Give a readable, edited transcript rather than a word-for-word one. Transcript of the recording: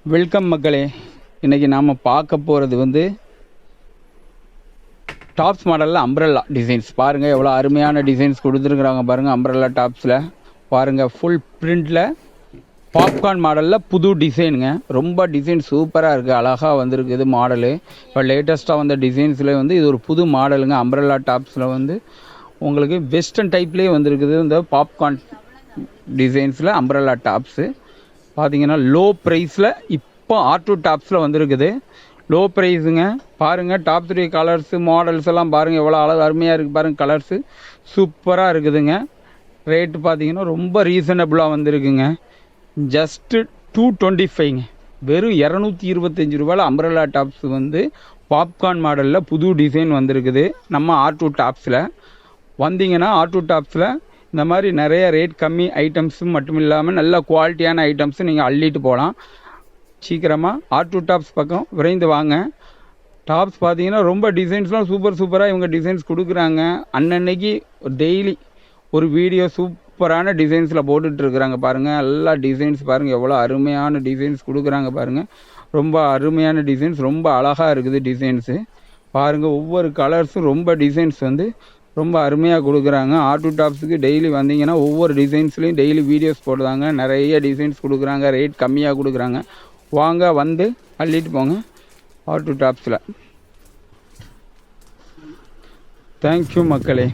Welcome மக்களே. இன்றைக்கி நாம் பார்க்க போகிறது வந்து டாப்ஸ் மாடலில் அம்ப்ரெல்லா டிசைன்ஸ். பாருங்கள் எவ்வளோ அருமையான டிசைன்ஸ் கொடுத்துருக்குறாங்க பாருங்கள். அம்ப்ரெல்லா டாப்ஸில் பாருங்கள் ஃபுல் பிரிண்டில் பாப்கார்ன் மாடலில் புது டிசைனுங்க. ரொம்ப டிசைன் சூப்பராக இருக்குது, அழகாக வந்திருக்குது மாடலு. இப்போ லேட்டஸ்ட்டாக வந்த டிசைன்ஸில் வந்து இது ஒரு புது மாடலுங்க. அம்ப்ரெல்லா டாப்ஸில் வந்து உங்களுக்கு வெஸ்டர்ன் டைப்லேயே வந்திருக்குது. இந்த பாப்கார்ன் டிசைன்ஸில் அம்ப்ரெல்லா டாப்ஸு பார்த்தீங்கன்னா லோ ப்ரைஸில் இப்போ R2 டாப்ஸில் வந்திருக்குது. லோ ப்ரைஸுங்க. பாருங்கள் டாப்ஸுடைய கலர்ஸு மாடல்ஸ் எல்லாம் பாருங்கள் எவ்வளோ அழகு அருமையாக இருக்குது பாருங்கள். கலர்ஸு சூப்பராக இருக்குதுங்க. ரேட்டு பார்த்தீங்கன்னா ரொம்ப ரீசனபிளாக வந்திருக்குங்க. ஜஸ்ட்டு 225ங்க. வெறும் 225 ரூபாயில் அம்ப்ரெல்லா டாப்ஸ் வந்து பாப்கார்ன் மாடலில் புது டிசைன் வந்திருக்குது நம்ம R2 டாப்ஸில். வந்தீங்கன்னா R2 டாப்ஸில் இந்த மாதிரி நிறைய ரேட் கம்மி ஐட்டம்ஸும் மட்டும் இல்லாமல் நல்ல குவாலிட்டியான ஐட்டம்ஸும் நீங்கள் அள்ளிட்டு போகலாம். சீக்கிரமாக R2 டாப்ஸ் பக்கம் விரைந்து வாங்க. டாப்ஸ் பார்த்தீங்கன்னா ரொம்ப டிசைன்ஸ்லாம் சூப்பராக இவங்க டிசைன்ஸ் கொடுக்குறாங்க. அன்னன்னைக்கு டெய்லி ஒரு வீடியோ சூப்பரான டிசைன்ஸில் போட்டுட்ருக்குறாங்க பாருங்கள். எல்லா டிசைன்ஸ் பாருங்கள் எவ்வளோ அருமையான டிசைன்ஸ் கொடுக்குறாங்க பாருங்கள். ரொம்ப அருமையான டிசைன்ஸ், ரொம்ப அழகாக இருக்குது டிசைன்ஸு பாருங்கள். ஒவ்வொரு கலர்ஸும் ரொம்ப டிசைன்ஸ் வந்து ரொம்ப அருமையாக கொடுக்குறாங்க. R2 டாப்ஸுக்கு டெய்லி வந்தீங்கன்னா ஒவ்வொரு டிசைன்ஸ்லேயும் டெய்லி வீடியோஸ் போடுறாங்க. நிறைய டிசைன்ஸ் கொடுக்குறாங்க, ரேட் கம்மியாக கொடுக்குறாங்க. வாங்க வந்து அள்ளிட்டு போங்க R2 டாப்ஸில். தேங்க்யூ மக்களே.